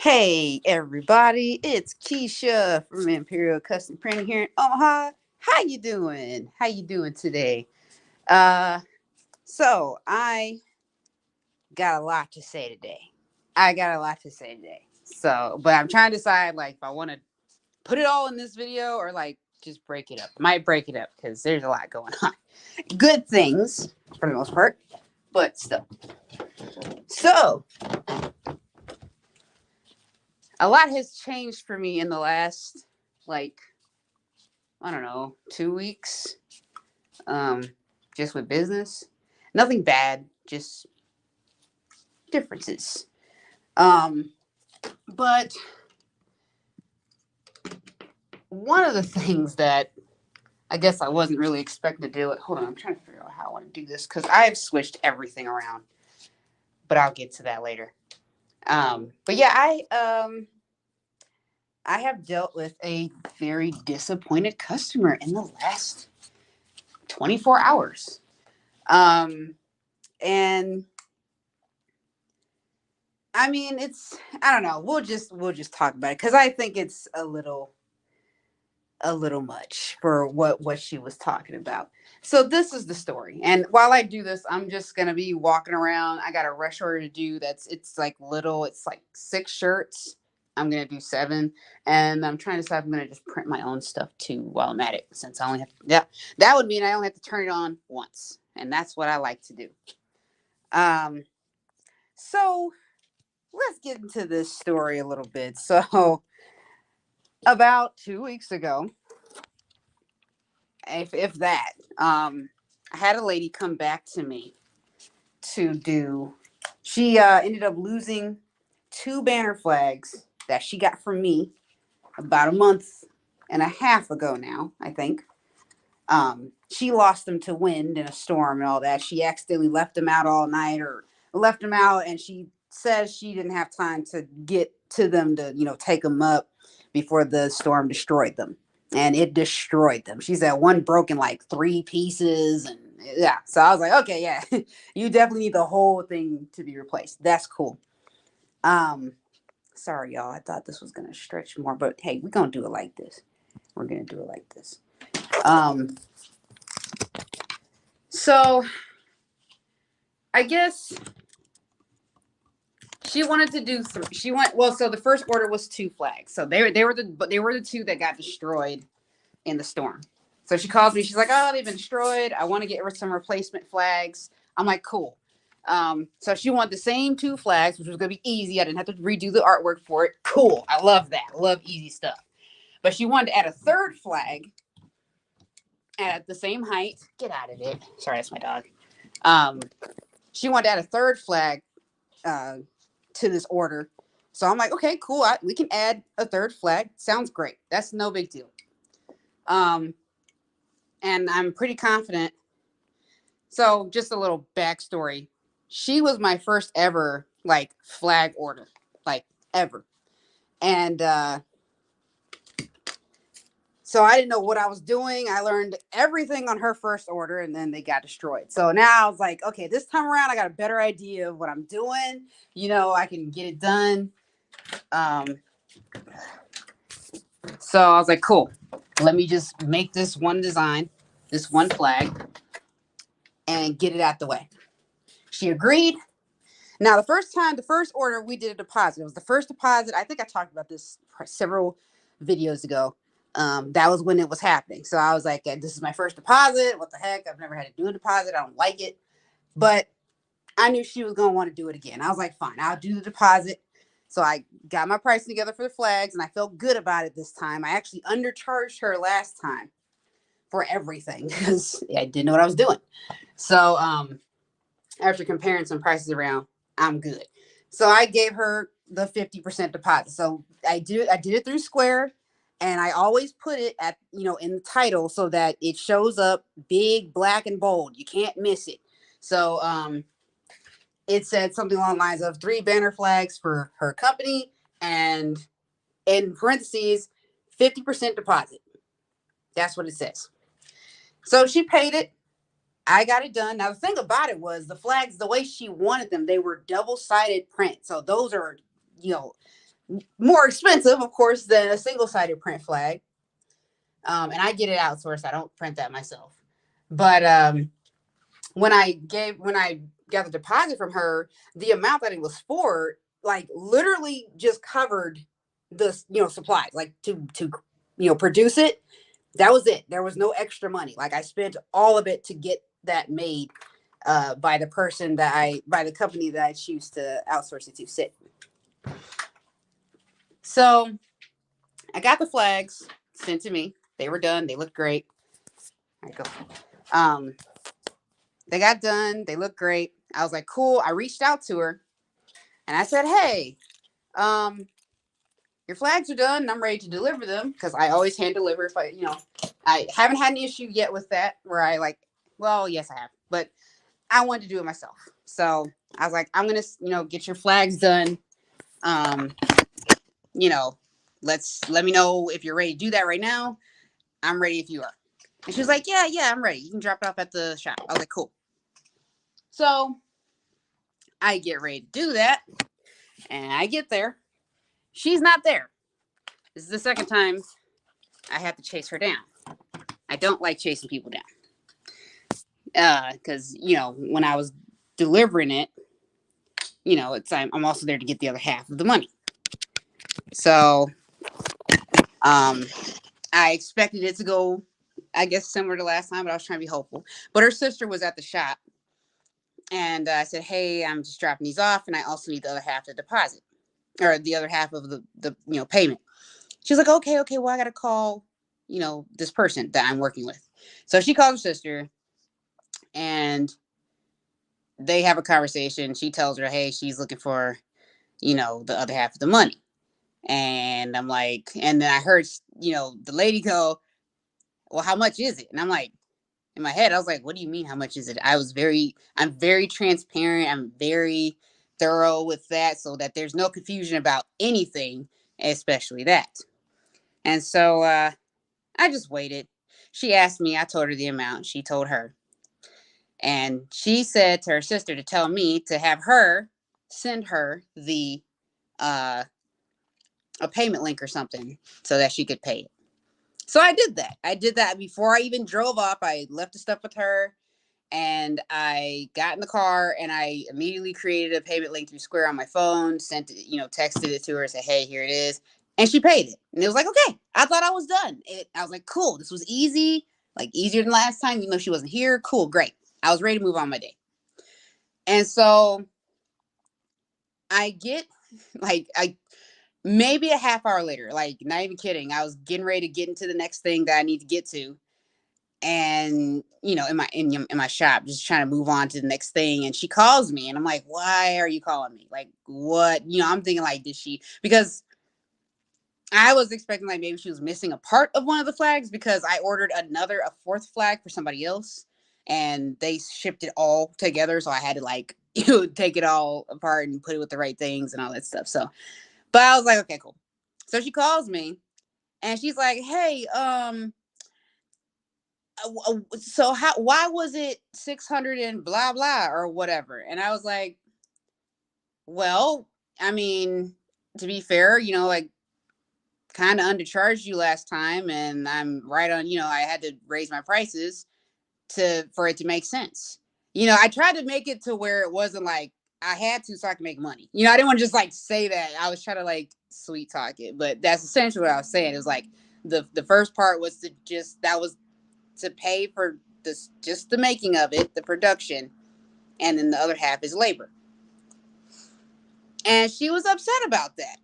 Hey everybody, it's Keisha from Imperial Custom Printing here in Omaha. How you doing? How you doing today? Uh I got a lot to say today. But I'm trying to decide like if I want to put it all in this video or like just break it up. I might break it up because there's a lot going on. Good things for the most part, but still. So, a lot has changed for me in the last like I don't know, 2 weeks. Um, just with business. Nothing bad, just differences. Um, but one of the things that I guess I wasn't really expecting to do it. Hold on, I'm trying to figure out how I want to do this because I've switched everything around, but I'll get to that later. But yeah, I have dealt with a very disappointed customer in the last 24 hours. And I mean, I don't know. We'll just talk about it because I think it's a little much for what she was talking about. So this is the story. And while I do this, I'm just gonna be walking around. I got a rush order to do. It's like little. It's like 6 shirts. I'm gonna do 7, and I'm trying to decide if I'm gonna just print my own stuff too while I'm at it. Since I only have yeah, that would mean I only have to turn it on once, and that's what I like to do. Um, so let's get into this story a little bit. So, about 2 weeks ago, if that, I had a lady come back to me to do. She ended up losing 2 banner flags that she got from me about a month and a half ago now, I think. She lost them to wind and a storm and all that. She accidentally left them out all night or left them out, and she says she didn't have time to get to them to, take them up before the storm destroyed them. And it destroyed them. She said one broke in like 3 pieces. And yeah, so I was like, okay, yeah, you definitely need the whole thing to be replaced. That's cool. Um, Sorry, y'all. I thought this was going to stretch more, but hey, we're going to do it like this. We're going to do it like this. Um, So I guess she wanted to do 3. She went well. So the first order was 2 flags. So they were the 2 that got destroyed in the storm. So she calls me. She's like, "Oh, they've been destroyed. I want to get some replacement flags." I'm like, "Cool." So she wanted the same 2 flags, which was gonna be easy. I didn't have to redo the artwork for it. Cool. I love that. I love easy stuff. But she wanted to add a third flag at the same height. Get out of it. Sorry, that's my dog. Um, she wanted to add a third flag uh, to this order. So I'm like, okay, cool. We can add a third flag. Sounds great. That's no big deal. Um, and I'm pretty confident. So just a little backstory. She was my first ever like flag order, like ever. And so I didn't know what I was doing. I learned everything on her first order and then they got destroyed. So now I was like, okay, this time around I got a better idea of what I'm doing. I can get it done. Um, So I was like, cool. Let me just make this one design, this one flag, and get it out the way. She agreed. Now, the first order, we did a deposit. It was the first deposit. I think I talked about this several videos ago. That was when it was happening. So I was like, this is my first deposit. What the heck? I've never had to do a deposit. I don't like it. But I knew she was going to want to do it again. I was like, fine, I'll do the deposit. So I got my pricing together for the flags and I felt good about it this time. I actually undercharged her last time for everything because I didn't know what I was doing. So after comparing some prices around, I'm good. So I gave her the 50% deposit. So I did it through Square, and I always put it at in the title so that it shows up big, black, and bold. You can't miss it. So it said something along the lines of 3 banner flags for her company and in parentheses 50% deposit. That's what it says. So she paid it. I got it done. Now the thing about it was the flags, the way she wanted them, they were double-sided print. So those are, you know, more expensive, of course, than a single-sided print flag. And I get it outsourced. I don't print that myself. But when I got the deposit from her, the amount that it was for, like, literally just covered the supplies, like to produce it. That was it. There was no extra money. Like, I spent all of it to get that made by the company that I choose to outsource it to sit. So I got the flags sent to me. They were done. They looked great. All right, go. Um, they got done. They looked great. I was like, cool. I reached out to her and I said, hey, um, your flags are done and I'm ready to deliver them, because I always hand deliver if I haven't had an issue yet with that where I like, well, yes, I have, but I wanted to do it myself. So I was like, I'm going to, get your flags done. Um, you know, let me know if you're ready to do that right now. I'm ready if you are. And she was like, yeah, I'm ready. You can drop it off at the shop. I was like, cool. So I get ready to do that. And I get there. She's not there. This is the second time I have to chase her down. I don't like chasing people down. Because, when I was delivering it, I'm also there to get the other half of the money. So I expected it to go, I guess, similar to last time, but I was trying to be hopeful. But her sister was at the shop. And I said, hey, I'm just dropping these off, and I also need the other half of the deposit, or the other half of the payment. She's like, okay, well, I got to call, this person that I'm working with. So she calls her sister, and they have a conversation. She tells her, hey, she's looking for, the other half of the money. And I'm like, and then I heard, the lady go, well, how much is it? And I'm like, in my head, I was like, what do you mean, how much is it? I'm very transparent. I'm very thorough with that, so that there's no confusion about anything, especially that. And so I just waited. She asked me, I told her the amount. She told her. And she said to her sister to tell me to have her send her the a payment link or something so that she could pay it. So I did that. Before I even drove up. I left the stuff with her, and I got in the car, and I immediately created a payment link through Square on my phone, sent it, texted it to her, said, hey, here it is. And she paid it. And it was like, okay, I thought I was done. I was like, cool, this was easy, like easier than last time, even though she wasn't here. Cool, great. I was ready to move on my day. And so I get maybe a half hour later, like, not even kidding, I was getting ready to get into the next thing that I need to get to. And in my shop, just trying to move on to the next thing, and she calls me, and I'm like, why are you calling me? Like, what? I'm thinking, like, did she, because I was expecting, like, maybe she was missing a part of one of the flags, because I ordered a fourth flag for somebody else, and they shipped it all together, so I had to, like, take it all apart and put it with the right things and all that stuff. So, but I was like, okay, cool. So she calls me, and she's like, hey, so why was it 600 and blah blah or whatever? And I was like, well, I mean, to be fair, like, kind of undercharged you last time, and I'm right on, I had to raise my prices for it to make sense. I tried to make it to where it wasn't like I had to, so I can make money. I didn't want to just, like, say that. I was trying to, like, sweet talk it, but that's essentially what I was saying. It was like the first part was to pay for this, just the making of it, the production, and then the other half is labor. And she was upset about that.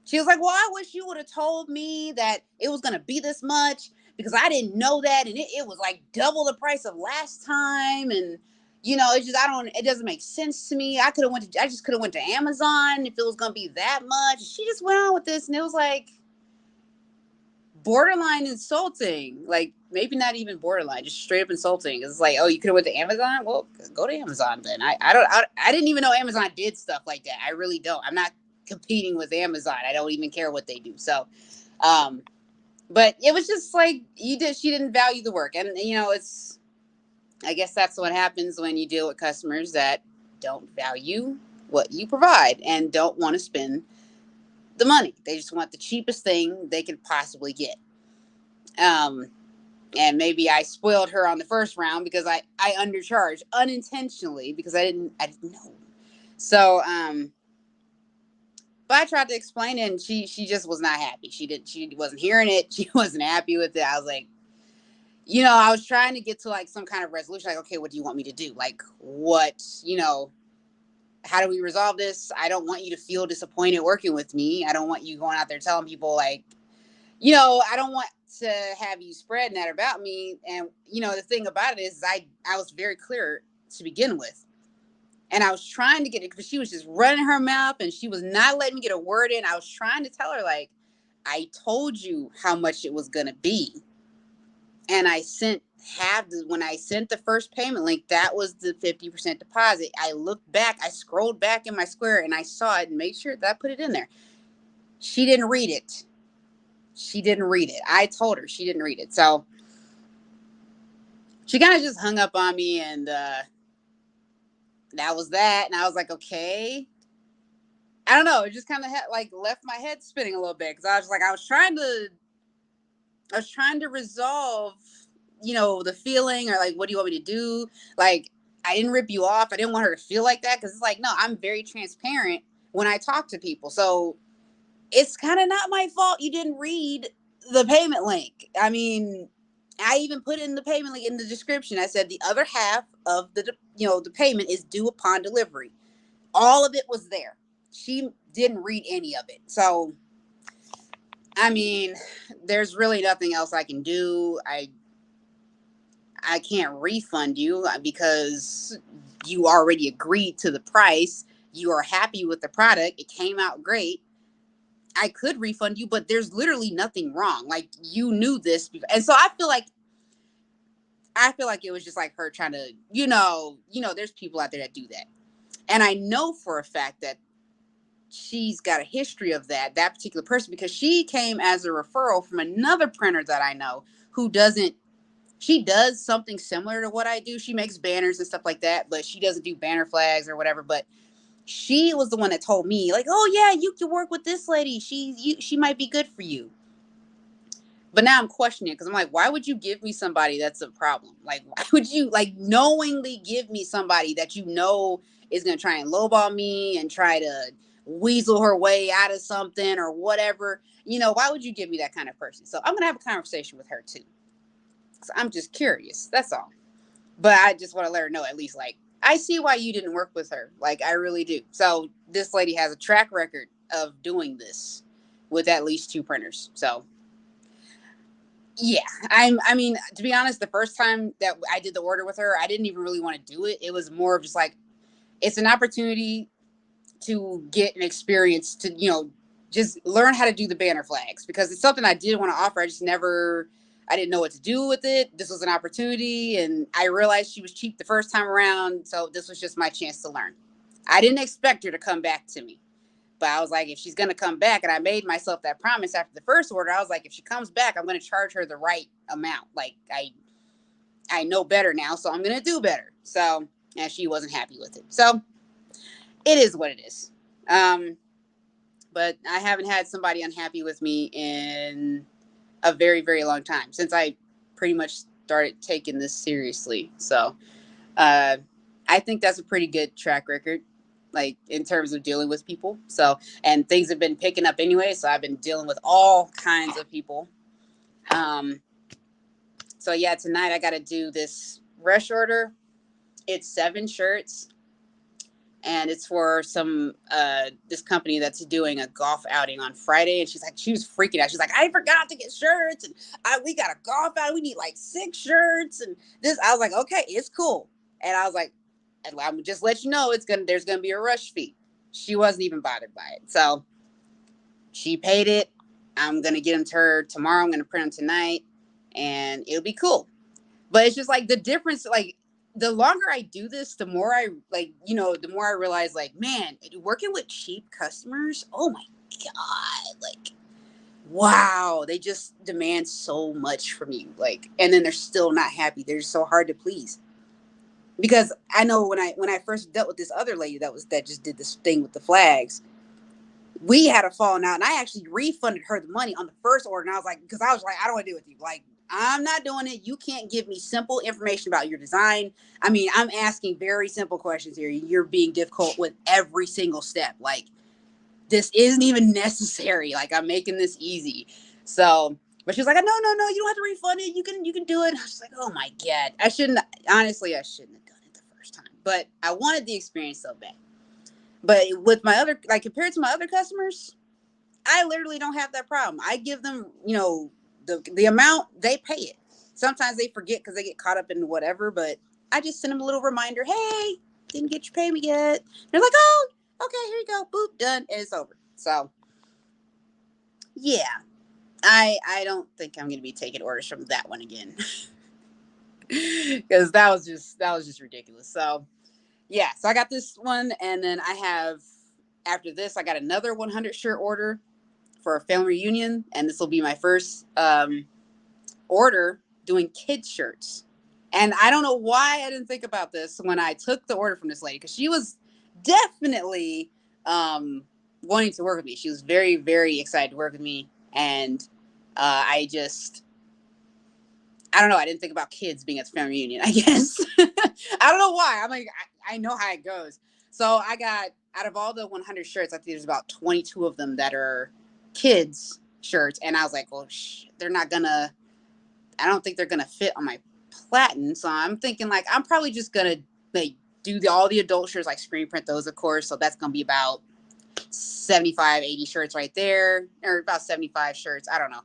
She was like, well, I wish you would have told me that it was going to be this much, because I didn't know that, and it was like double the price of last time. And it doesn't make sense to me. I just could have went to Amazon if it was going to be that much. She just went on with this, and it was like borderline insulting, like, maybe not even borderline, just straight up insulting. It's like, oh, you could have went to Amazon? Well, go to Amazon then. I didn't even know Amazon did stuff like that. I really don't. I'm not competing with Amazon. I don't even care what they do. So, but it was just like, she didn't value the work. And, I guess that's what happens when you deal with customers that don't value what you provide and don't want to spend the money. They just want the cheapest thing they could possibly get. And maybe I spoiled her on the first round because I undercharged unintentionally because I didn't know. So, but I tried to explain it, and she just was not happy. She wasn't hearing it. She wasn't happy with it. I was like, I was trying to get to like some kind of resolution. Like, okay, what do you want me to do? Like, what, how do we resolve this? I don't want you to feel disappointed working with me. I don't want you going out there telling people like, I don't want to have you spreading that about me. And, the thing about it is I was very clear to begin with. And I was trying to get it because she was just running her mouth and she was not letting me get a word in. I was trying to tell her, like, I told you how much it was going to be. And I sent when I sent the first payment link, that was the 50% deposit. I looked back, I scrolled back in my square and I saw it and made sure that I put it in there. She didn't read it. I told her she didn't read it. So she kind of just hung up on me, and that was that. And I was like, okay. I don't know. It just kind of left my head spinning a little bit because I was trying to resolve, the feeling, or like, what do you want me to do? Like, I didn't rip you off. I didn't want her to feel like that because it's like, no, I'm very transparent when I talk to people. So it's kind of not my fault you didn't read the payment link. I mean, I even put in the payment link in the description. I said the other half of the payment is due upon delivery. All of it was there. She didn't read any of it. So, I mean, there's really nothing else I can do. I can't refund you because you already agreed to the price. You are happy with the product. It came out great. I could refund you, but there's literally nothing wrong. Like, you knew this before. And so I feel like it was just like her trying to, there's people out there that do that. And I know for a fact that she's got a history of that particular person, because she came as a referral from another printer that I know she does something similar to what I do. She makes banners and stuff like that, but she doesn't do banner flags or whatever. But she was the one that told me, like, oh yeah, you can work with this lady. She might be good for you. But now I'm questioning it because I'm like, why would you give me somebody that's a problem? Like, why would you knowingly give me somebody that is going to try and lowball me and try to weasel her way out of something or whatever? Why would you give me that kind of person? So I'm going to have a conversation with her too. So I'm just curious. That's all. But I just want to let her know, at least, like, I see why you didn't work with her. Like, I really do. So this lady has a track record of doing this with at least 2 printers. So yeah, I mean, to be honest, the first time that I did the order with her, I didn't even really want to do it. It was more of just like, it's an opportunity to get an experience to, just learn how to do the banner flags, because it's something I did want to offer. I didn't know what to do with it. This was an opportunity, and I realized she was cheap the first time around. So this was just my chance to learn. I didn't expect her to come back to me. But I was like, if she's going to come back, and I made myself that promise after the first order, I was like, if she comes back, I'm going to charge her the right amount. Like, I know better now, so I'm going to do better. So, and she wasn't happy with it. So it is what it is. But I haven't had somebody unhappy with me in a very, very long time, since I pretty much started taking this seriously. So I think that's a pretty good track record, like, in terms of dealing with people. So, and things have been picking up anyway. So I've been dealing with all kinds of people. So yeah, tonight I got to do this rush order. It's 7 shirts, and it's for this company that's doing a golf outing on Friday. And she was freaking out. She's like, I forgot to get shirts, and we got a golf outing. We need like 6 shirts, and this. I was like, okay, it's cool. And I was like, I'm just let you know, there's gonna be a rush fee. She wasn't even bothered by it, so she paid it. I'm gonna get them to her tomorrow. I'm gonna print them tonight, and it'll be cool. But it's just like the difference, like, the longer I do this, the more the more I realize, like, man, working with cheap customers, oh my God, like, wow, they just demand so much from you, like, and then they're still not happy. They're just so hard to please. Because I know when I first dealt with this other lady that just did this thing with the flags, we had a falling out, and I actually refunded her the money on the first order. And I was like, because I was like, I don't want to deal with you. Like, I'm not doing it. You can't give me simple information about your design. I mean, I'm asking very simple questions here. You're being difficult with every single step. Like, this isn't even necessary. Like, I'm making this easy. So, but she was like, no, you don't have to refund it. You can do it. I was like, oh my God. I shouldn't have done it the first time. But I wanted the experience so bad. But with my other, like, compared to my other customers, I literally don't have that problem. I give them, the amount, they pay it. Sometimes they forget because they get caught up in whatever, but I just send them a little reminder. Hey, didn't get your payment yet. They're like, oh, okay, here you go. Boop, done. And it's over. So, yeah, I don't think I'm going to be taking orders from that one again. Because that was just ridiculous. So, yeah, so I got this one. And then after this, I got another 100 shirt order for a family reunion, and this will be my first order doing kids shirts. And I don't know why I didn't think about this when I took the order from this lady, because she was definitely wanting to work with me. She was very, very excited to work with me, and I don't know. I didn't think about kids being at the family reunion, I guess. I don't know why. I'm like, I know how it goes. So I got, out of all the 100 shirts, I think there's about 22 of them that are kids shirts. And I was like, well, I don't think they're going to fit on my platen. So I'm thinking, like, I'm probably just going to do all the adult shirts, like screen print those, of course. So that's going to be about 75, 80 shirts right there, or about 75 shirts. I don't know,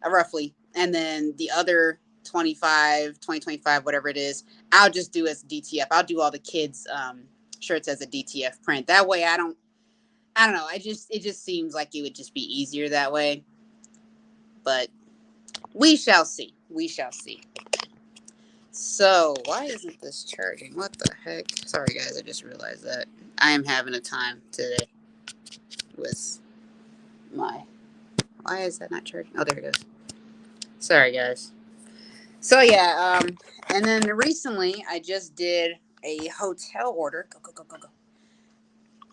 roughly. And then the other 25, whatever it is, I'll just do as DTF. I'll do all the kids shirts as a DTF print. That way I don't know. It just seems like it would just be easier that way. But we shall see. So why isn't this charging? What the heck? Sorry guys, I just realized that I am having a time today with why is that not charging? Oh, there it goes. Sorry guys. So yeah, and then recently I just did a hotel order. Go.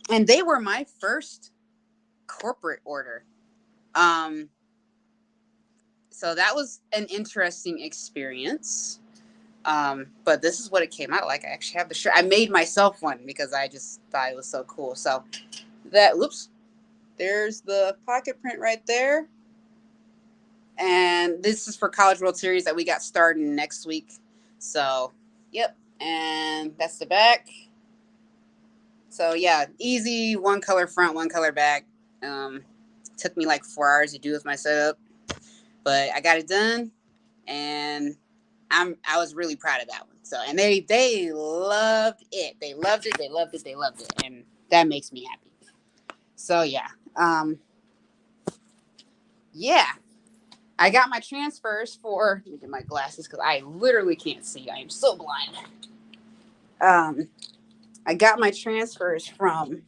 And they were my first corporate order. So that was an interesting experience. But this is what it came out like. I actually have the shirt. I made myself one because I just thought it was so cool. So there's the pocket print right there. And this is for College World Series that we got starting next week. So, yep. And that's the back. So, yeah, easy, one color front, one color back. Took me like 4 hours to do with my setup. But I got it done. And I was really proud of that one. So, and they loved it. They loved it. And that makes me happy. So, yeah. Yeah. I got my transfers let me get my glasses because I literally can't see. I am so blind. I got my transfers from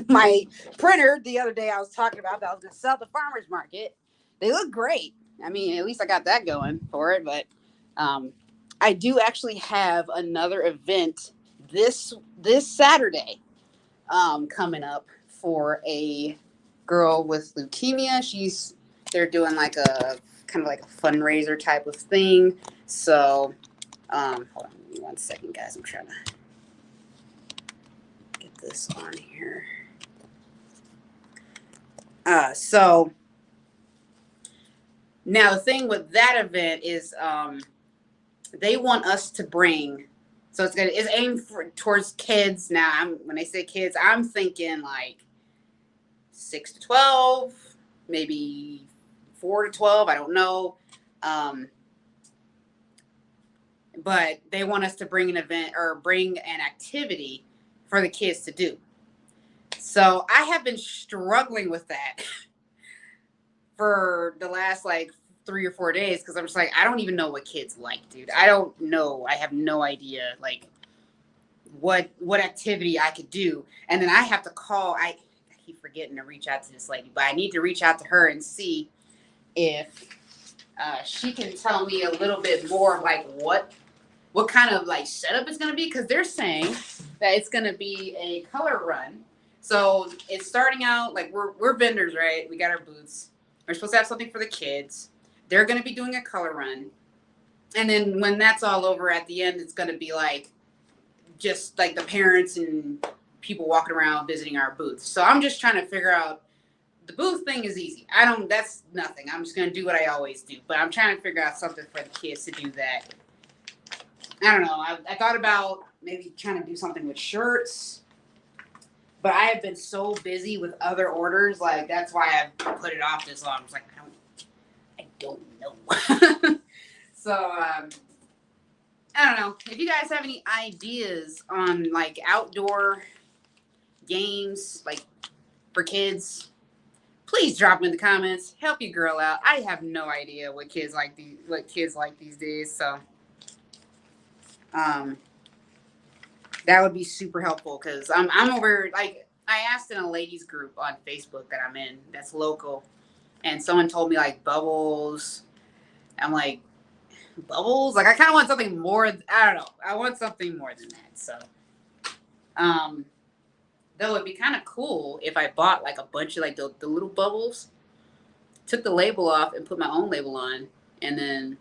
my printer the other day. I was talking about that I was going to sell at the farmer's market. They look great. I mean, at least I got that going for it. But I do actually have another event this Saturday coming up for a girl with leukemia. They're doing like a kind of like a fundraiser type of thing. So, hold on, give me 1 second, guys. I'm trying to get this on here. So now the thing with that event is, they want us to bring. So it's aimed towards kids. Now, when I say kids, I'm thinking like 6 to 12, maybe 4 to 12. I don't know. But they want us to bring an event or bring an activity for the kids to do. So I have been struggling with that for the last like 3 or 4 days because I'm just like, I don't even know what kids like, dude. I don't know. I have no idea like what activity I could do. And then I have to call. I keep forgetting to reach out to this lady, but I need to reach out to her and see if she can tell me a little bit more like what kind of like setup it's going to be, because they're saying that it's going to be a color run. So it's starting out like we're vendors, right? We got our booths. We're supposed to have something for the kids. They're going to be doing a color run. And then when that's all over at the end, it's going to be like just like the parents and people walking around visiting our booths. So I'm just trying to figure out the booth thing is easy. That's nothing. I'm just going to do what I always do. But I'm trying to figure out something for the kids to do that. I don't know. I thought about maybe trying to do something with shirts. But I have been so busy with other orders. Like, that's why I've put it off this long. I was like, I don't know. So, I don't know. If you guys have any ideas on, like, outdoor games, like, for kids, please drop them in the comments. Help your girl out. I have no idea what kids like these days. So, that would be super helpful because I'm over, like, I asked in a ladies group on Facebook that I'm in that's local, and someone told me, like, Bubbles. I'm like, Bubbles? Like, I kind of want something more. I don't know. I want something more than that. So, though it'd be kind of cool if I bought, like, a bunch of, like, the little Bubbles, took the label off and put my own label on, and then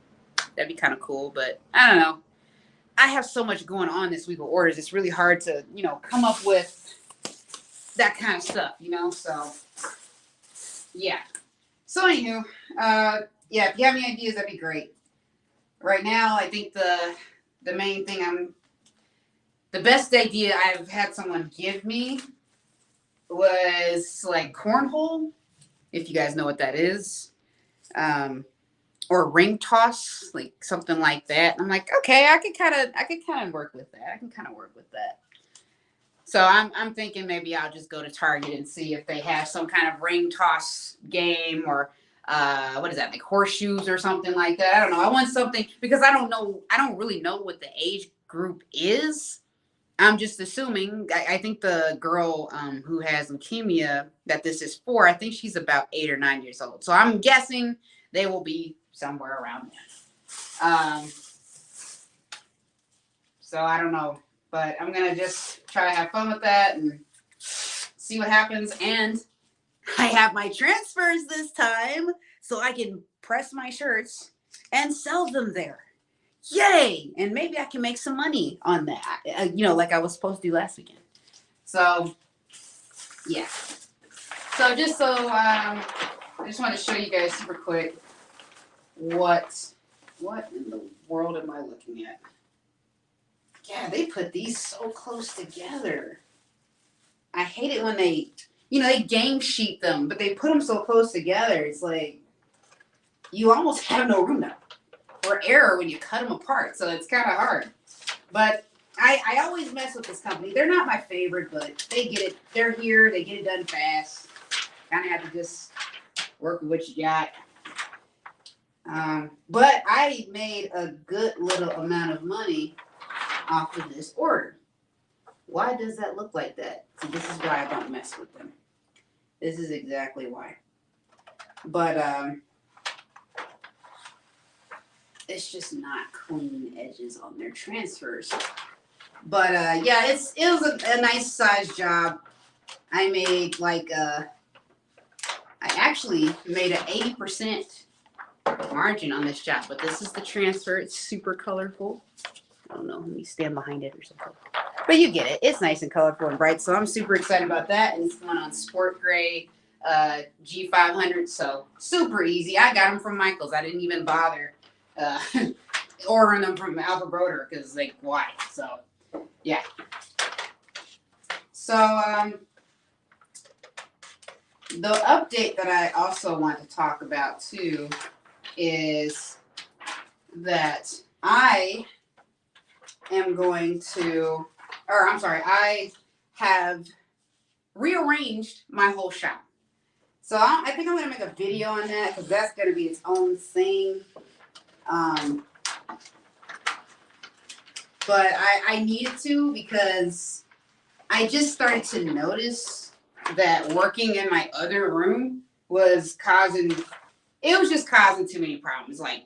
that'd be kind of cool. But I don't know. I have so much going on this week of orders. It's really hard to, come up with that kind of stuff, So, yeah. So, anywho, yeah, if you have any ideas, that'd be great. Right now, I think the main thing the best idea I've had someone give me was, like, cornhole, if you guys know what that is. Or ring toss, like something like that. And I'm like, okay, I could kind of work with that. So I'm thinking maybe I'll just go to Target and see if they have some kind of ring toss game or what is that, like horseshoes or something like that. I don't know. I want something because I don't really know what the age group is. I'm just assuming. I think the girl who has leukemia that this is for, I think she's about 8 or 9 years old. So I'm guessing they will be somewhere around there. So I don't know, but I'm gonna just try to have fun with that and see what happens. And I have my transfers this time, so I can press my shirts and sell them there. Yay! And maybe I can make some money on that, like I was supposed to do last weekend. So, yeah. So I just want to show you guys super quick what in the world am I looking at? Yeah, they put these so close together. I hate it when they game sheet them, but they put them so close together. It's like you almost have no room now for error when you cut them apart. So it's kind of hard. But I always mess with this company. They're not my favorite, but they get it. They're here. They get it done fast. Kind of have to just work with what you got. But I made a good little amount of money off of this order. Why does that look like that? See, this is why I don't mess with them. This is exactly why. But it's just not clean edges on their transfers. But yeah, it was a nice size job. I made I actually made an 80% margin on this job, but this is the transfer. It's super colorful. I don't know, let me stand behind it or something. But you get it. It's nice and colorful and bright, so I'm super excited about that. And it's going on sport gray G500, so super easy. I got them from Michael's. I didn't even bother ordering them from Alpha Broder because, like, why? So, yeah. So, the update that I also want to talk about, too, is that I have rearranged my whole shop. So I think I'm going to make a video on that because that's going to be its own thing. But I needed to because I just started to notice that working in my other room was causing too many problems, like,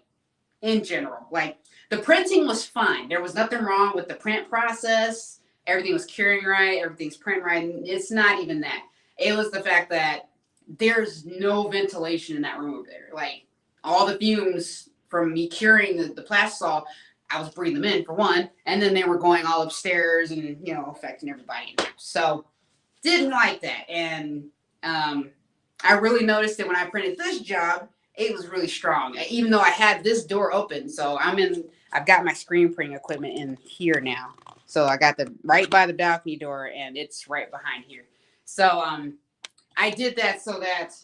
in general. Like, the printing was fine. There was nothing wrong with the print process. everything was curing right, everything's printing right. And it's not even that. It was the fact that there's no ventilation in that room over there. Like all the fumes from me curing the plastisol, I was breathing them in for one, and then they were going all upstairs and affecting everybody in the house. So didn't like that, and I really noticed it when I printed this job. It was really strong, even though I had this door open. So I've got my screen printing equipment in here now. So I got the right by the balcony door, and it's right behind here. So I did that so that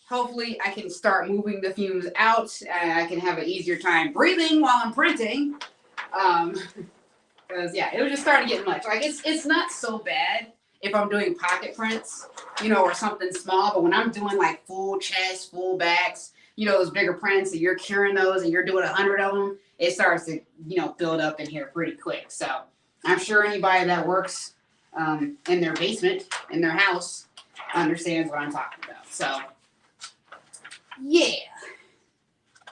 hopefully I can start moving the fumes out, and I can have an easier time breathing while I'm printing. Because it was just starting to get much. Like it's not so bad if I'm doing pocket prints, or something small. But when I'm doing like full chest, full backs, those bigger prints, and you're curing those, and you're doing 100 of them, it starts to build up in here pretty quick. So I'm sure anybody that works in their basement in their house understands what I'm talking about. So yeah.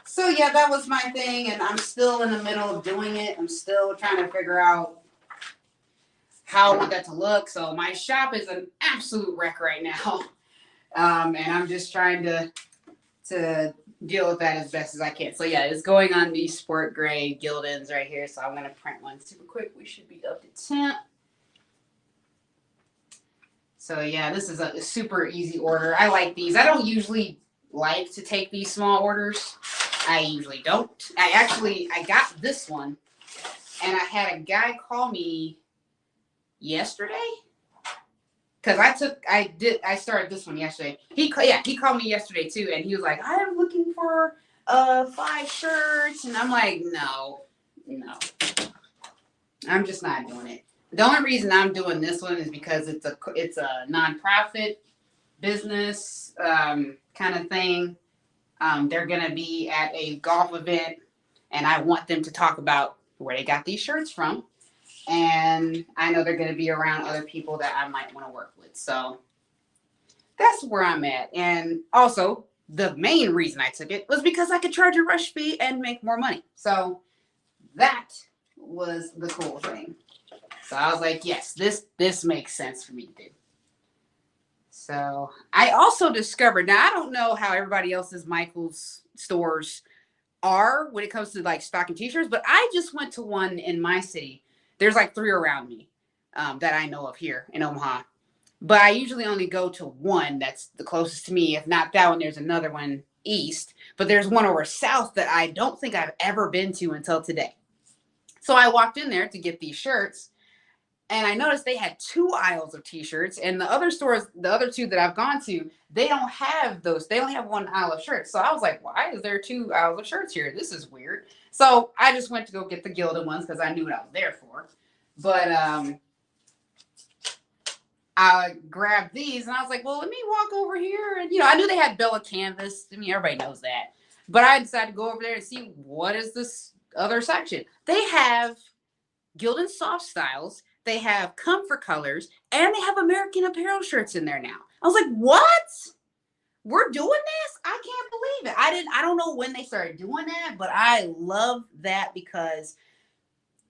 So yeah, that was my thing, and I'm still in the middle of doing it. I'm still trying to figure out how I want that to look. So my shop is an absolute wreck right now, and I'm just trying to deal with that as best as I can. So yeah, it's going on the sport gray Gildans right here. So I'm gonna print one super quick. We should be up to temp. So yeah, this is a super easy order. I like these. I don't usually like to take these small orders. I usually don't. I got this one, and I had a guy call me yesterday because I started this one yesterday. He called me yesterday too, and he was like, I am looking for 5 shirts, and I'm like, no, I'm just not doing it. The only reason I'm doing this one is because it's a nonprofit business kind of thing. They're going to be at a golf event, and I want them to talk about where they got these shirts from. And I know they're going to be around other people that I might want to work with. So that's where I'm at. And also, the main reason I took it was because I could charge a rush fee and make more money. So that was the cool thing. So I was like, yes, this makes sense for me to do. So I also discovered, now I don't know how everybody else's Michaels stores are when it comes to like stocking t-shirts, but I just went to one in my city. There's like 3 around me that I know of here in Omaha. But I usually only go to one that's the closest to me. If not that one, there's another one east. But there's one over south that I don't think I've ever been to until today. So I walked in there to get these shirts. And I noticed they had 2 aisles of t-shirts, and the other stores, the other 2 that I've gone to, they don't have those. They only have 1 aisle of shirts. So I was like, why is there 2 aisles of shirts here? This is weird. So I just went to go get the Gildan ones because I knew what I was there for. But I grabbed these, and I was like, well, let me walk over here. And, I knew they had Bella Canvas. I mean, everybody knows that. But I decided to go over there and see what is this other section. They have Gildan Soft Styles. They have Comfort Colors, and they have American Apparel shirts in there now. I was like, what? We're doing this? I can't believe it. I don't know when they started doing that, but I love that because,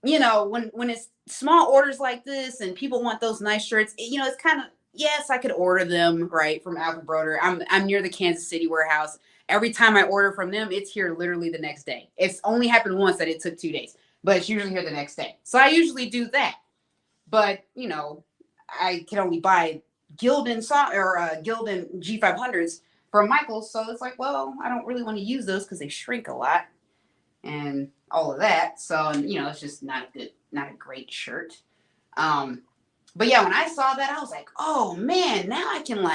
when it's small orders like this and people want those nice shirts, it's kind of, yes, I could order them right from Alfred Broder. I'm near the Kansas City warehouse. Every time I order from them, it's here literally the next day. It's only happened once that it took 2 days, but it's usually here the next day. So I usually do that. But, I can only buy Gildan Gildan G500s from Michaels. So it's like, well, I don't really want to use those because they shrink a lot and all of that. So, it's just not a great shirt. But yeah, when I saw that, I was like, oh man, now I can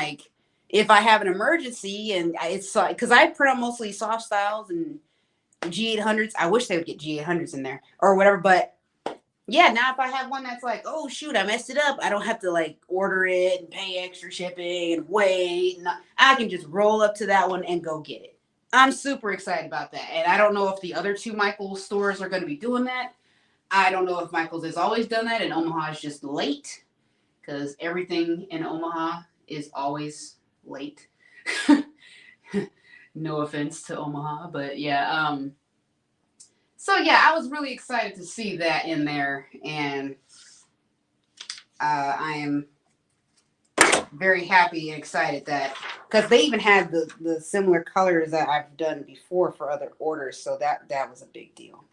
if I have an emergency and it's because I print on mostly soft styles and G800s. I wish they would get G800s in there or whatever, but yeah, now if I have one that's like, oh shoot, I messed it up, I don't have to order it and pay extra shipping and wait. I can just roll up to that one and go get it. I'm super excited about that. And I don't know if the other 2 Michaels stores are going to be doing that. I don't know if Michaels has always done that and Omaha is just late because everything in Omaha is always late. No offense to Omaha, but yeah. So yeah, I was really excited to see that in there, and I am very happy and excited that, because they even had the similar colors that I've done before for other orders, so that was a big deal.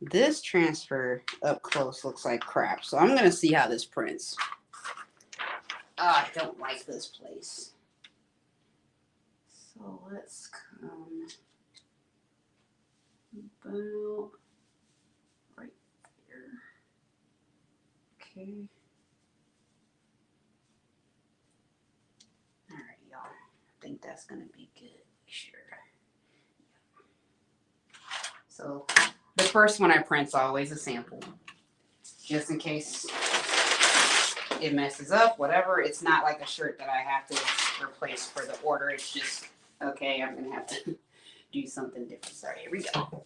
This transfer up close looks like crap, so I'm gonna see how this prints. I don't like this place. So let's come about right there. Okay. All right, y'all. I think that's gonna be good. Sure. So the first one I print's always a sample, just in case it messes up, whatever. It's not like a shirt that I have to replace for the order. It's just, okay, I'm gonna have to do something different. Sorry, here we go.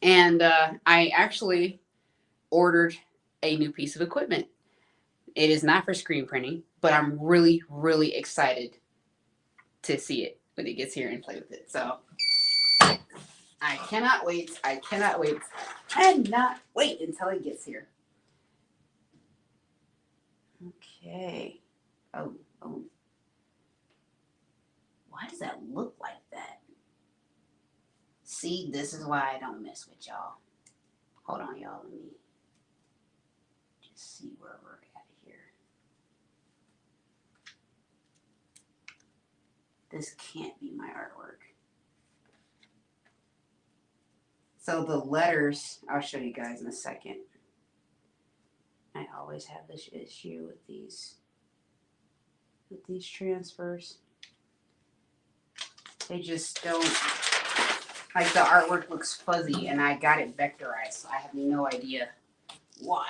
And I actually ordered a new piece of equipment. It is not for screen printing, but I'm really, really excited to see it when it gets here and play with it. So I cannot wait. I cannot wait. Cannot wait until it gets here. Okay. Oh. Why does that look like that? See, this is why I don't mess with y'all. Hold on, y'all. Let me just see where we're at here. This can't be my artwork. So the letters, I'll show you guys in a second. I always have this issue with these transfers. They just don't, like, the artwork looks fuzzy, and I got it vectorized, so I have no idea why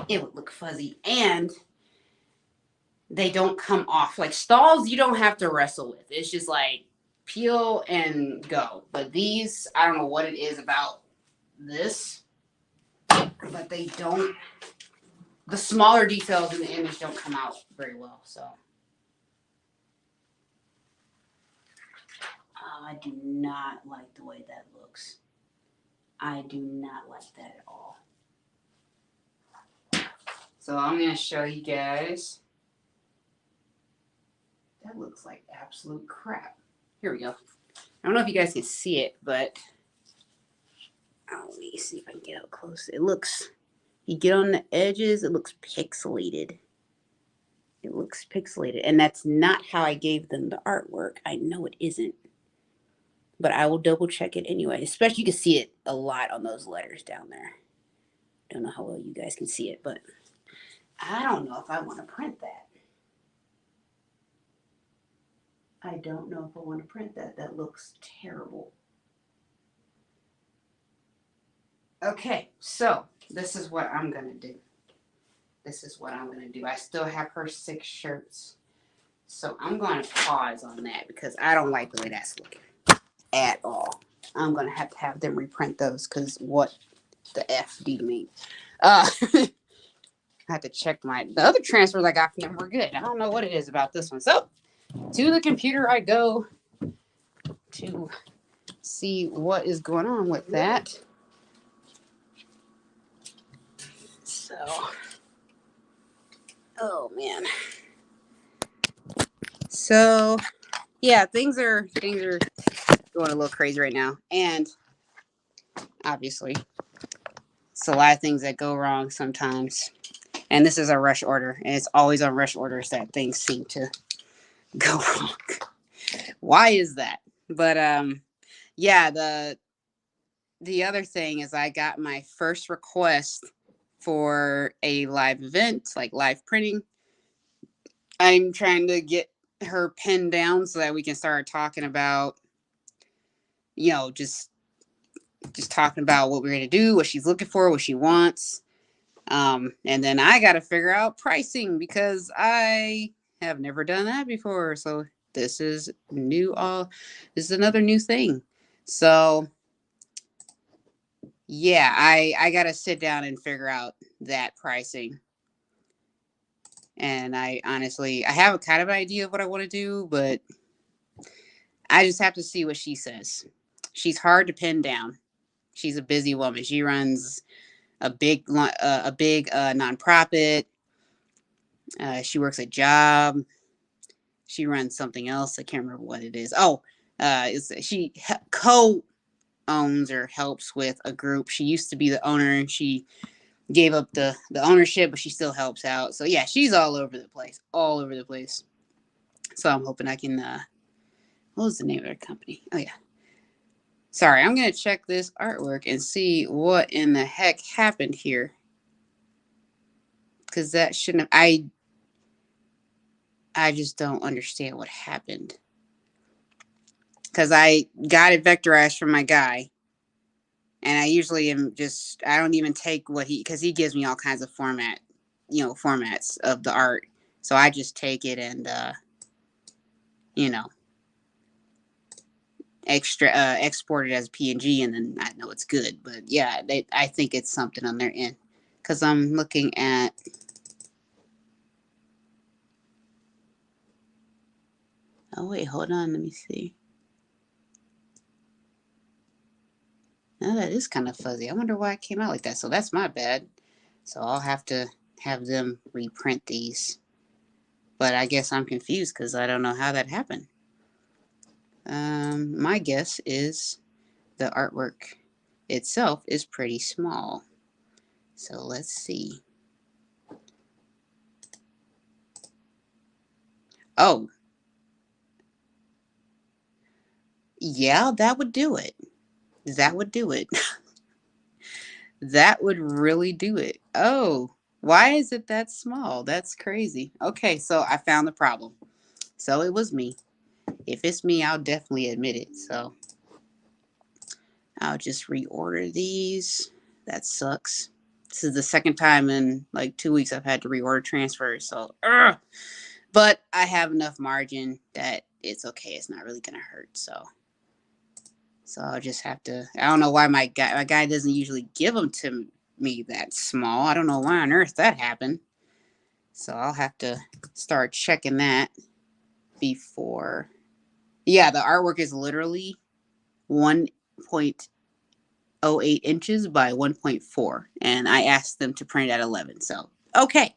it would look fuzzy. And they don't come off. Like stalls, you don't have to wrestle with. It's just like peel and go. But these, I don't know what it is about this, but they don't, the smaller details in the image don't come out very well. So I do not like the way that looks. I do not like that at all. So I'm going to show you guys. That looks like absolute crap. Here we go. I don't know if you guys can see it, but let me see if I can get up close. It looks, you get on the edges, it looks pixelated. It looks pixelated. And that's not how I gave them the artwork. I know it isn't. But I will double check it anyway. Especially you can see it a lot on those letters down there. Don't know how well you guys can see it, but I don't know if I want to print that. I don't know if I want to print that. That looks terrible. Okay, so this is what I'm going to do. This is what I'm going to do. I still have her 6 shirts. So I'm going to pause on that because I don't like the way that's looking at all. I'm going to have them reprint those because what the F do you mean? I have to check the other transfers I got from them were good. I don't know what it is about this one. So to the computer I go to see what is going on with that. So, oh man. So yeah, things are going a little crazy right now. And obviously, it's a lot of things that go wrong sometimes. And this is a rush order. And it's always on rush orders that things seem to go wrong. Why is that? But yeah, the other thing is I got my first request for a live event, like live printing. I'm trying to get her pinned down so that we can start talking about, just talking about what we're going to do, what she's looking for, what she wants. And then I got to figure out pricing because I have never done that before. So this is new. This is another new thing. So yeah, I got to sit down and figure out that pricing. And I have a kind of idea of what I want to do, but I just have to see what she says. She's hard to pin down. She's a busy woman. She runs a big nonprofit. She works a job. She runs something else. I can't remember what it is. Oh, she co-owns or helps with a group. She used to be the owner, and she gave up the ownership, but she still helps out. So yeah, she's all over the place, all over the place. So I'm hoping I can. What was the name of her company? Oh yeah. Sorry, I'm gonna check this artwork and see what in the heck happened here, because that shouldn't have. I just don't understand what happened, because I got it vectorized from my guy, and I usually am just, I don't even take what because he gives me all kinds of formats of the art. So I just take it and, you know, export it as PNG, and then I know it's good. But yeah, I think it's something on their end, because I'm looking at. Oh wait, hold on, let me see. Now that is kind of fuzzy. I wonder why it came out like that. So that's my bad. So I'll have to have them reprint these. But I guess I'm confused because I don't know how that happened. My guess is the artwork itself is pretty small. So let's see. Oh. Yeah, that would do it. That would do it. That would really do it. Oh, why is it that small? That's crazy. Okay, so I found the problem. So it was me. If it's me, I'll definitely admit it. So I'll just reorder these. That sucks. This is the second time in like 2 weeks I've had to reorder transfers. So, but I have enough margin that it's okay. It's not really gonna hurt. So I'll just have to. I don't know why my guy doesn't usually give them to me that small. I don't know why on earth that happened. So I'll have to start checking that before. Yeah, the artwork is literally 1.08 inches by 1.4, and I asked them to print it at 11. So okay,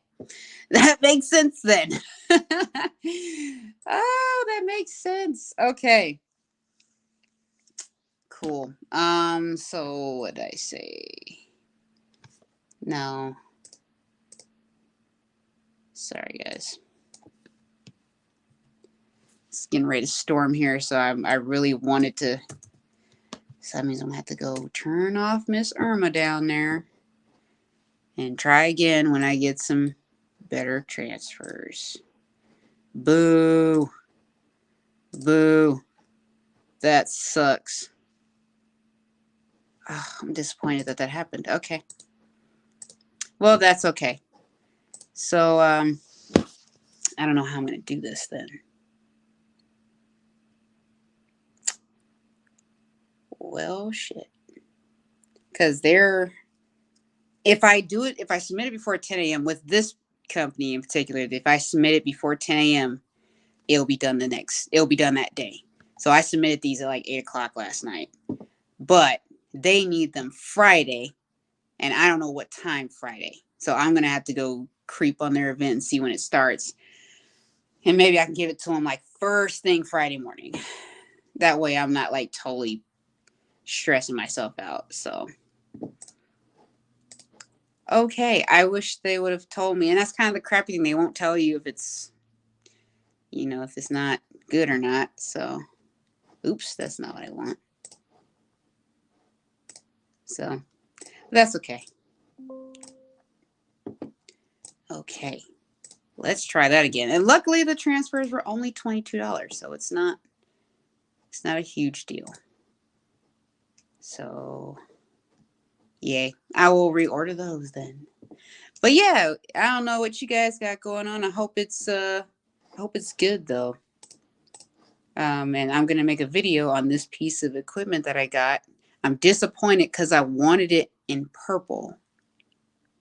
that makes sense then. Oh, that makes sense. Okay. Cool. So what did I say? No. Sorry, guys. It's getting ready to storm here, so I really wanted to. So that means I'm gonna have to go turn off Miss Irma down there and try again when I get some better transfers. Boo. Boo. That sucks. Oh, I'm disappointed that happened. Okay. Well, that's okay. So, I don't know how I'm going to do this then. Well, shit. Because if I submit it before 10 a.m. with this company in particular, if I submit it before 10 a.m., it'll be done that day. So I submitted these at like 8 o'clock last night. But they need them Friday, and I don't know what time Friday. So I'm going to have to go creep on their event and see when it starts. And maybe I can give it to them like first thing Friday morning. That way I'm not like totally stressing myself out. So, okay. I wish they would have told me. And that's kind of the crappy thing. They won't tell you if it's, if it's not good or not. So, oops, that's not what I want. So, that's okay. Okay. Let's try that again. And luckily the transfers were only $22, so it's not a huge deal. So, yay. I will reorder those then. But yeah, I don't know what you guys got going on. I hope it's good though. And I'm going to make a video on this piece of equipment that I got. I'm disappointed cuz I wanted it in purple.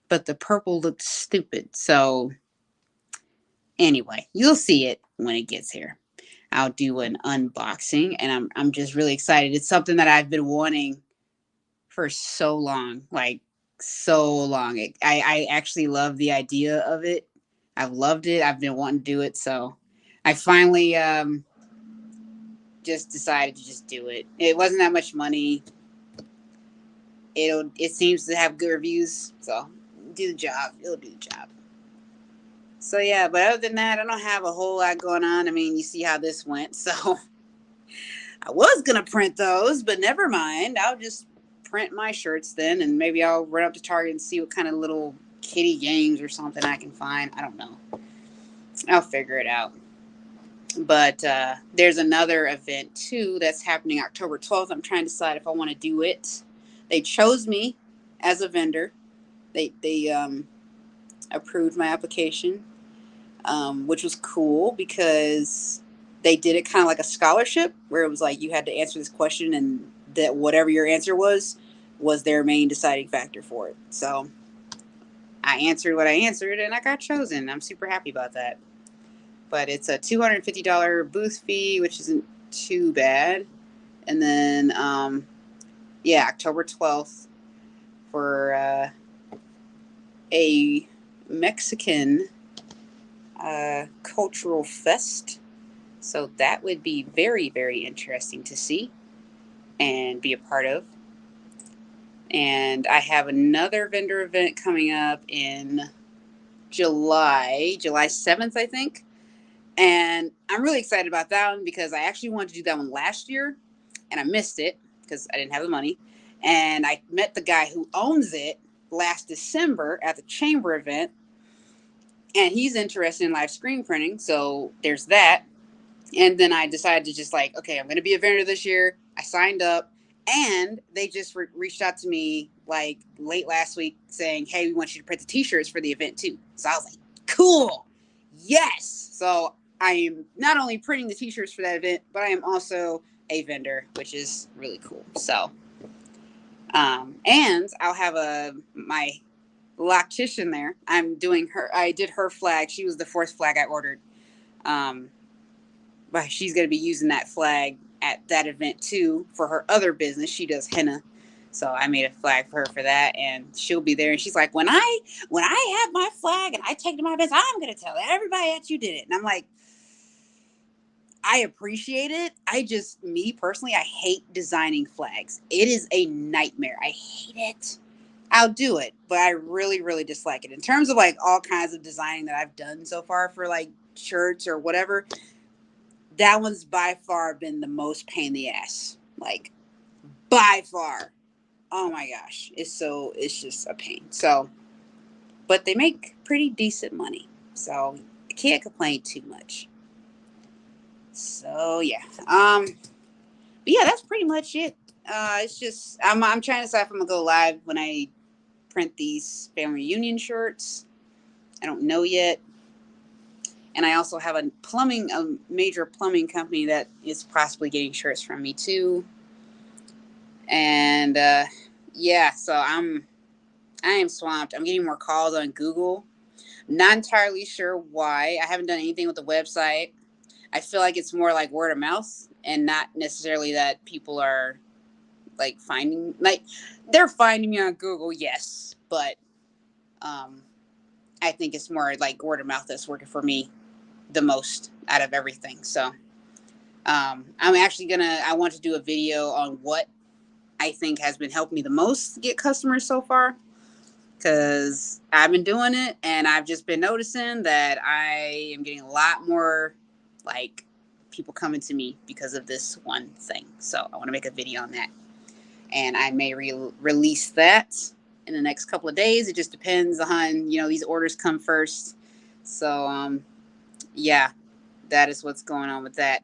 But the purple looked stupid. So anyway, you'll see it when it gets here. I'll do an unboxing, and I'm just really excited. It's something that I've been wanting for so long. Like so long. I actually love the idea of it. I've loved it. I've been wanting to do it. So I finally just decided to just do it. It wasn't that much money. It seems to have good reviews. So do the job. It'll do the job. So yeah, but other than that, I don't have a whole lot going on. I mean, you see how this went. So I was gonna print those, but never mind. I'll just print my shirts then, and maybe I'll run up to Target and see what kind of little kitty games or something I can find. I don't know. I'll figure it out. But there's another event too that's happening October 12th. I'm trying to decide if I want to do it. They chose me as a vendor. They approved my application, which was cool because they did it kind of like a scholarship where it was like you had to answer this question and that whatever your answer was their main deciding factor for it. So I answered what I answered and I got chosen. I'm super happy about that. But it's a $250 booth fee, which isn't too bad. And then, yeah, October 12th for a Mexican cultural fest. So that would be very, very interesting to see and be a part of. And I have another vendor event coming up in July 7th, I think. And I'm really excited about that one because I actually wanted to do that one last year and I missed it because I didn't have the money. And I met the guy who owns it last December at the chamber event. And he's interested in live screen printing. So there's that. And then I decided to just like, okay, I'm going to be a vendor this year. I signed up and they just reached out to me like late last week saying, hey, we want you to print the t-shirts for the event too. So I was like, cool. Yes. So I am not only printing the t-shirts for that event, but I am also a vendor, which is really cool. So, and I'll have my loctician there. I did her flag. She was the fourth flag I ordered. But she's going to be using that flag at that event too for her other business. She does henna. So I made a flag for her for that, and she'll be there. And she's like, when I have my flag and I take to my business, I'm going to tell everybody that you did it. And I'm like, I appreciate it. Me personally, I hate designing flags. It is a nightmare. I hate it. I'll do it, but I really, really dislike it. In terms of like all kinds of designing that I've done so far for like shirts or whatever, that one's by far been the most pain in the ass. Like, by far. Oh my gosh. It's just a pain. So, but they make pretty decent money. So, I can't complain too much. So, yeah. But yeah, that's pretty much it. It's just, I'm trying to decide if I'm going to go live when I print these family reunion shirts. I don't know yet. And I also have a major plumbing company that is possibly getting shirts from me too. And yeah, so I am swamped. I'm getting more calls on Google. Not entirely sure why. I haven't done anything with the website. I feel like it's more like word of mouth and not necessarily that people are like they're finding me on Google, yes, but I think it's more like word of mouth that's working for me the most out of everything. So I'm actually I want to do a video on what I think has been helping me the most to get customers so far, because I've been doing it and I've just been noticing that I am getting a lot more like people coming to me because of this one thing. So I want to make a video on that, and I may release that in the next couple of days. It just depends on, these orders come first. So yeah, that is what's going on with that.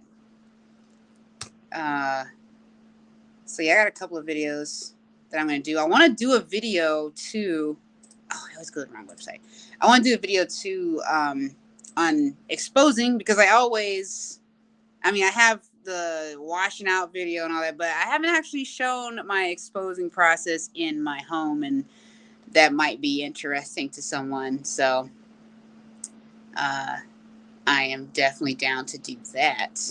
So yeah, I got a couple of videos that I'm going to do. I want to do a video too. Oh, I always go to the wrong website. I want to do a video too on exposing, because I have the washing out video and all that, but I haven't actually shown my exposing process in my home, and that might be interesting to someone. So I am definitely down to do that.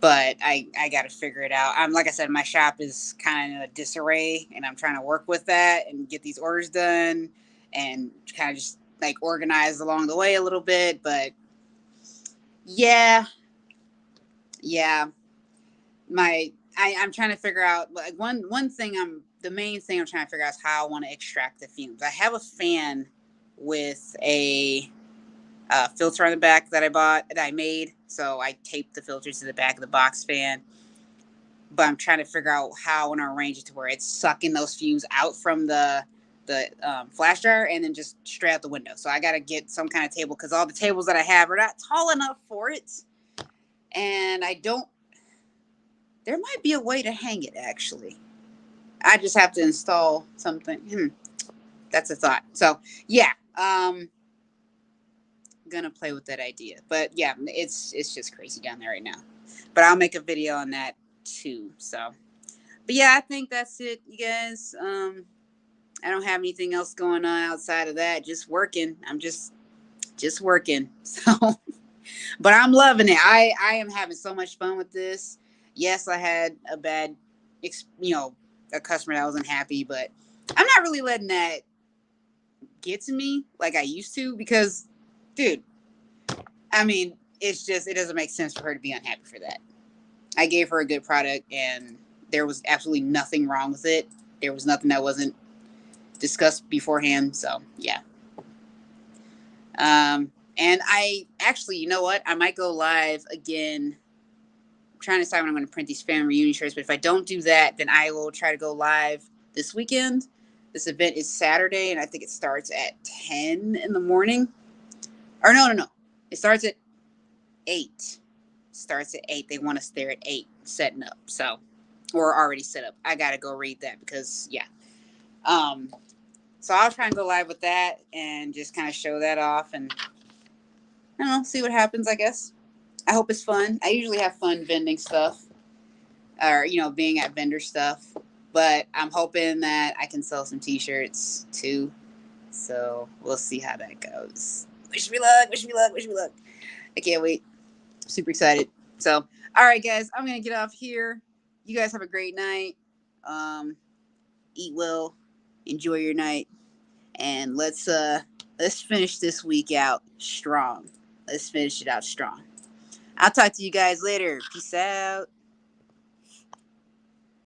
but I got to figure it out. I'm like I said, my shop is kind of in a disarray, and I'm trying to work with that and get these orders done, and kind of just like organize along the way a little bit. But yeah, yeah, I'm trying to figure out like one thing. The main thing I'm trying to figure out is how I want to extract the fumes. I have a fan with a filter on the back that I made. So I taped the filters to the back of the box fan. But I'm trying to figure out how I want to arrange it to where it's sucking those fumes out from the flash dryer and then just straight out the window. So I got to get some kind of table because all the tables that I have are not tall enough for it. And I don't. There might be a way to hang it actually. I just have to install something. That's a thought. So yeah, gonna play with that idea. But yeah, it's just crazy down there right now. But I'll make a video on that too. So, but yeah, I think that's it, you guys. I don't have anything else going on outside of that. Just working. I'm just working. So, but I'm loving it. I am having so much fun with this. Yes, I had a bad, a customer that wasn't happy, but I'm not really letting that get to me like I used to because, dude, I mean, it doesn't make sense for her to be unhappy for that. I gave her a good product and there was absolutely nothing wrong with it. There was nothing that wasn't discussed beforehand. So, yeah. And I actually, you know what? I might go live again. I'm trying to decide when I'm going to print these family reunion shirts. But if I don't do that, then I will try to go live this weekend. This event is Saturday, and I think it starts at 10 in the morning. Or no. It starts at 8. Starts at 8. They want us there at 8 setting up. So, or already set up. I got to go read that because, yeah. So I'll try and go live with that and just kind of show that off and, I don't know, see what happens, I guess. I hope it's fun. I usually have fun vending stuff or, being at vendor stuff. But I'm hoping that I can sell some t-shirts too. So we'll see how that goes. Wish me luck, wish me luck, wish me luck. I can't wait. Super excited. So, all right, guys, I'm going to get off here. You guys have a great night. Eat well. Enjoy your night. And let's finish this week out strong. Let's finish it out strong. I'll talk to you guys later. Peace out.